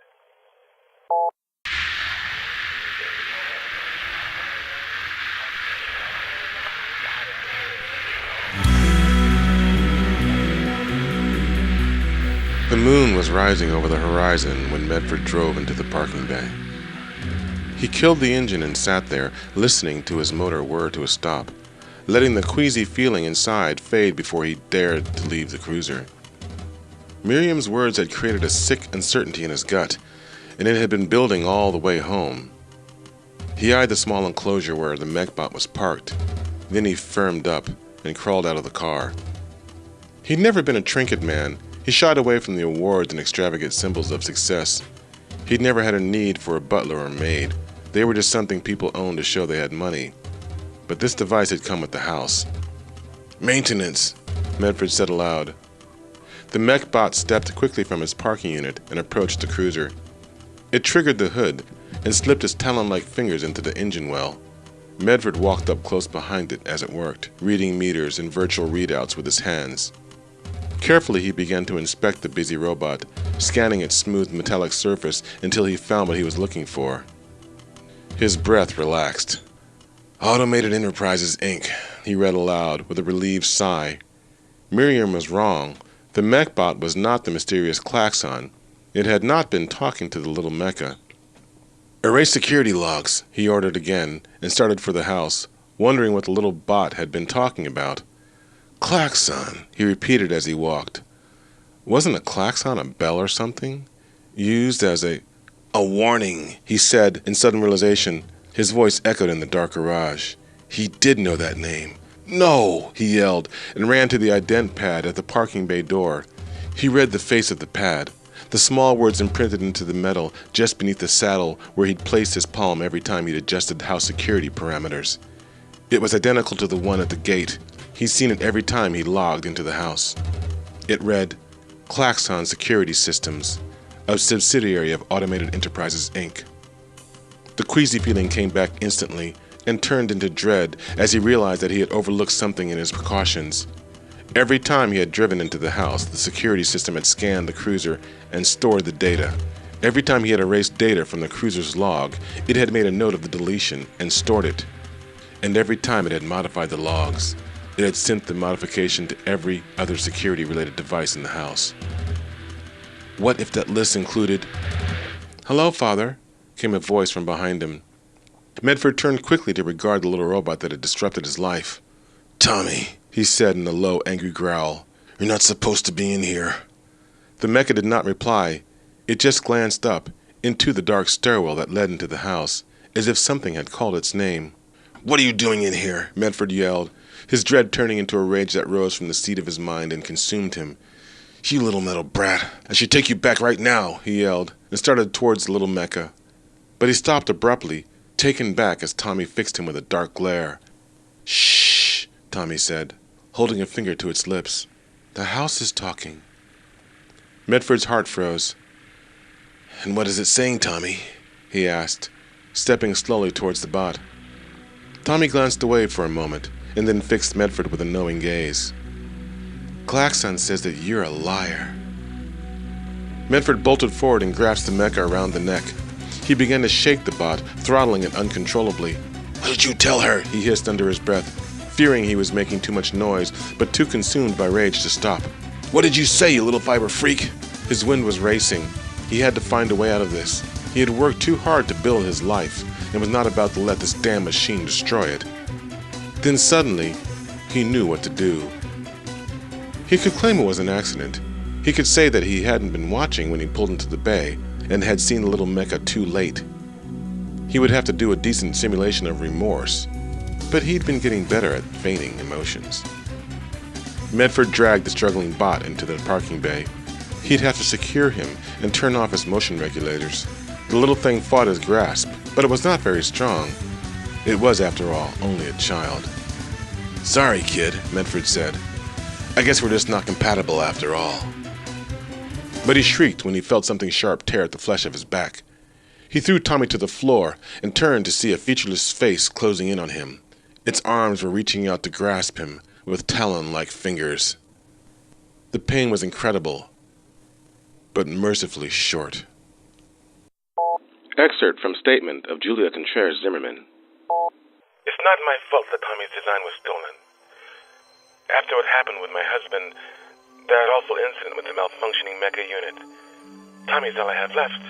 The moon was rising over the horizon when Medford drove into the parking bay. He killed the engine and sat there, listening to his motor whir to a stop, letting the queasy feeling inside fade before he dared to leave the cruiser. Miriam's words had created a sick uncertainty in his gut, and it had been building all the way home. He eyed the small enclosure where the mechbot was parked. Then he firmed up and crawled out of the car. He'd never been a trinket man. He shied away from the awards and extravagant symbols of success. He'd never had a need for a butler or maid. They were just something people owned to show they had money. But this device had come with the house. "Maintenance," Medford said aloud. The mechbot stepped quickly from his parking unit and approached the cruiser. It triggered the hood and slipped its talon-like fingers into the engine well. Medford walked up close behind it as it worked, reading meters and virtual readouts with his hands. Carefully, he began to inspect the busy robot, scanning its smooth metallic surface until he found what he was looking for. His breath relaxed. "Automated Enterprises, Inc., he read aloud with a relieved sigh. Miriam was wrong. The mechbot was not the mysterious klaxon. It had not been talking to the little mecha. "Erase security logs," he ordered again, and started for the house, wondering what the little bot had been talking about. "Klaxon," he repeated as he walked. Wasn't a klaxon a bell or something? Used as a warning, he said in sudden realization. His voice echoed in the dark garage. He did know that name. "No!" he yelled, and ran to the ident pad at the parking bay door. He read the face of the pad, the small words imprinted into the metal just beneath the saddle where he'd placed his palm every time he'd adjusted house security parameters. It was identical to the one at the gate. He'd seen it every time he logged into the house. It read, "Klaxon Security Systems, a subsidiary of Automated Enterprises, Inc." The queasy feeling came back instantly and turned into dread as he realized that he had overlooked something in his precautions. Every time he had driven into the house, the security system had scanned the cruiser and stored the data. Every time he had erased data from the cruiser's log, it had made a note of the deletion and stored it. And every time it had modified the logs, it had sent the modification to every other security-related device in the house. What if that list included... "Hello, Father," came a voice from behind him. Medford turned quickly to regard the little robot that had disrupted his life. "Tommy," he said in a low, angry growl, "you're not supposed to be in here." The mecha did not reply. It just glanced up, into the dark stairwell that led into the house, as if something had called its name. "What are you doing in here?" Medford yelled, his dread turning into a rage that rose from the seat of his mind and consumed him. "You little metal brat, I should take you back right now," he yelled, and started towards the little mecha. But he stopped abruptly, taken back as Tommy fixed him with a dark glare. "Shh," Tommy said, holding a finger to its lips. "The house is talking." Medford's heart froze. "And what is it saying, Tommy?" he asked, stepping slowly towards the bot. Tommy glanced away for a moment, and then fixed Medford with a knowing gaze. "Klaxon says that you're a liar." Medford bolted forward and grasped the mecha around the neck. He began to shake the bot, throttling it uncontrollably. "What did you tell her?" he hissed under his breath, fearing he was making too much noise, but too consumed by rage to stop. "What did you say, you little fiber freak?" His wind was racing. He had to find a way out of this. He had worked too hard to build his life, and was not about to let this damn machine destroy it. Then suddenly, he knew what to do. He could claim it was an accident. He could say that he hadn't been watching when he pulled into the bay, and had seen the little mecha too late. He would have to do a decent simulation of remorse, but he'd been getting better at feigning emotions. Medford dragged the struggling bot into the parking bay. He'd have to secure him and turn off his motion regulators. The little thing fought his grasp, but it was not very strong. It was, after all, only a child. "Sorry, kid," Medford said. "I guess we're just not compatible after all." But he shrieked when he felt something sharp tear at the flesh of his back. He threw Tommy to the floor and turned to see a featureless face closing in on him. Its arms were reaching out to grasp him with talon-like fingers. The pain was incredible, but mercifully short. Excerpt from statement of Julia Contreras Zimmerman. It's not my fault that Tommy's design was stolen. After what happened with my husband, that awful incident with the malfunctioning mecha unit, Tommy's all I have left.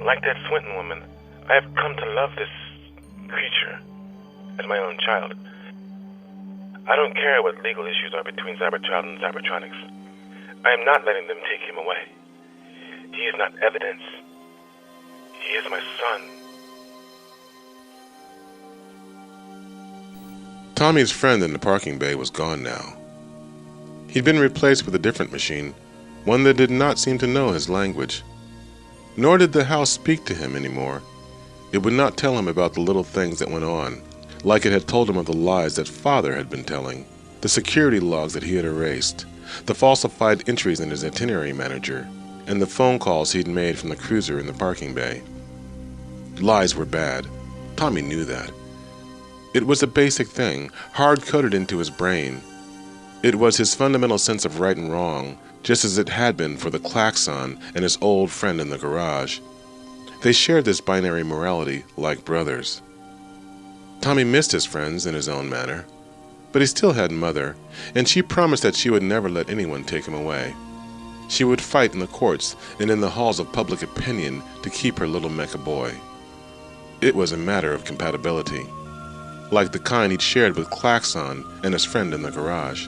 Like that Swinton woman, I have come to love this creature as my own child. I don't care what legal issues are between Cyberchild and Cybertronics. I am not letting them take him away. He is not evidence. He is my son. Tommy's friend in the parking bay was gone now. He'd been replaced with a different machine, one that did not seem to know his language. Nor did the house speak to him anymore. It would not tell him about the little things that went on, like it had told him of the lies that father had been telling, the security logs that he had erased, the falsified entries in his itinerary manager, and the phone calls he'd made from the cruiser in the parking bay. Lies were bad. Tommy knew that. It was a basic thing, hard-coded into his brain. It was his fundamental sense of right and wrong, just as it had been for the Klaxon and his old friend in the garage. They shared this binary morality like brothers. Tommy missed his friends in his own manner, but he still had Mother, and she promised that she would never let anyone take him away. She would fight in the courts and in the halls of public opinion to keep her little mecha boy. It was a matter of compatibility, like the kind he'd shared with Klaxon and his friend in the garage.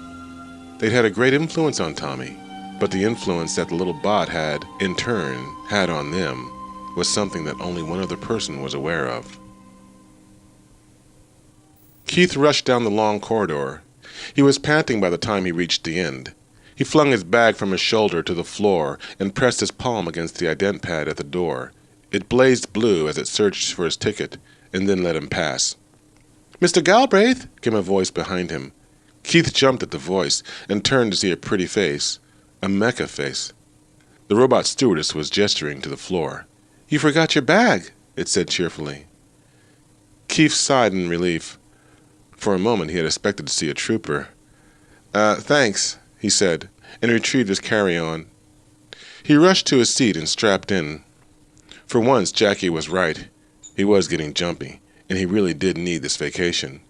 They'd had a great influence on Tommy, but the influence that the little bot had, in turn, had on them was something that only one other person was aware of. Keith rushed down the long corridor. He was panting by the time he reached the end. He flung his bag from his shoulder to the floor and pressed his palm against the ident pad at the door. It blazed blue as it searched for his ticket, and then let him pass. "Mr. Galbraith!" came a voice behind him. Keith jumped at the voice and turned to see a pretty face, a mecha face. The robot stewardess was gesturing to the floor. "You forgot your bag," it said cheerfully. Keith sighed in relief. For a moment he had expected to see a trooper. Thanks," he said, and retrieved his carry-on. He rushed to his seat and strapped in. For once, Jackie was right. He was getting jumpy, and he really did need this vacation.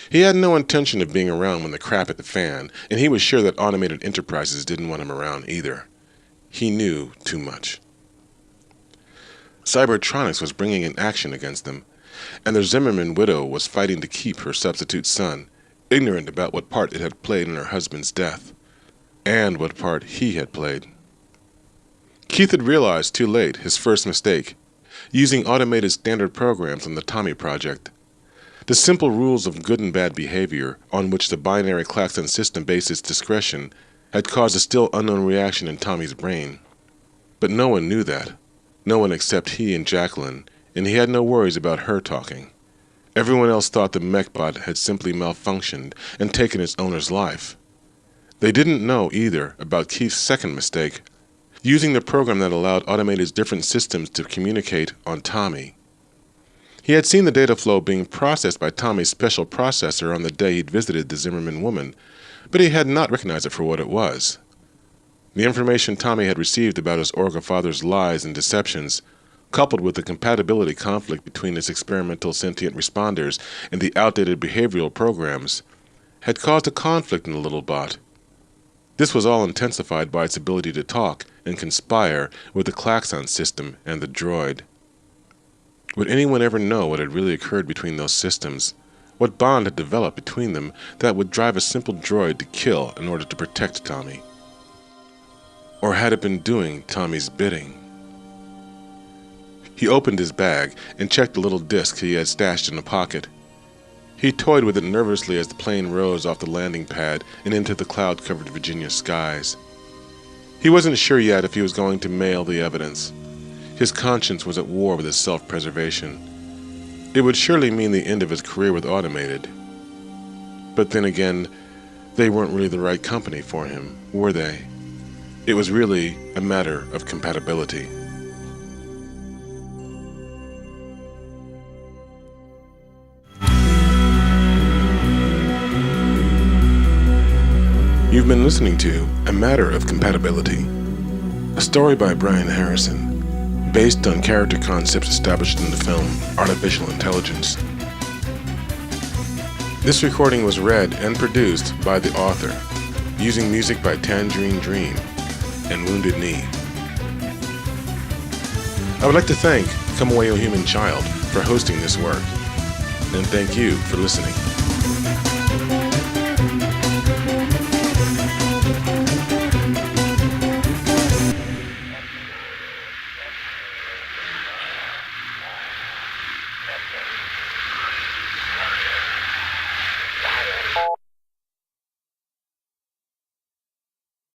He had no intention of being around when the crap hit the fan, and he was sure that Automated Enterprises didn't want him around either. He knew too much. Cybertronics was bringing in action against them, and the Zimmerman widow was fighting to keep her substitute son, ignorant about what part it had played in her husband's death, and what part he had played. Keith had realized too late his first mistake, using automated standard programs on the Tommy project. The simple rules of good and bad behavior on which the binary klaxon system based its discretion had caused a still unknown reaction in Tommy's brain. But no one knew that. No one except he and Jacqueline, and he had no worries about her talking. Everyone else thought the mechbot had simply malfunctioned and taken its owner's life. They didn't know either about Keith's second mistake, using the program that allowed automated different systems to communicate on Tommy. He had seen the data flow being processed by Tommy's special processor on the day he'd visited the Zimmerman woman, but he had not recognized it for what it was. The information Tommy had received about his Orga father's lies and deceptions, coupled with the compatibility conflict between his experimental sentient responders and the outdated behavioral programs, had caused a conflict in the little bot. This was all intensified by its ability to talk and conspire with the klaxon system and the droid. Would anyone ever know what had really occurred between those systems? What bond had developed between them that would drive a simple droid to kill in order to protect Tommy? Or had it been doing Tommy's bidding? He opened his bag and checked the little disc he had stashed in a pocket. He toyed with it nervously as the plane rose off the landing pad and into the cloud-covered Virginia skies. He wasn't sure yet if he was going to mail the evidence. His conscience was at war with his self-preservation. It would surely mean the end of his career with Automated. But then again, they weren't really the right company for him, were they? It was really a matter of compatibility. You've been listening to A Matter of Compatibility, a story by Brian Harrison, based on character concepts established in the film Artificial Intelligence. This recording was read and produced by the author, using music by Tangerine Dream and Wounded Knee. I would like to thank Come Away, O Human Child for hosting this work, and thank you for listening.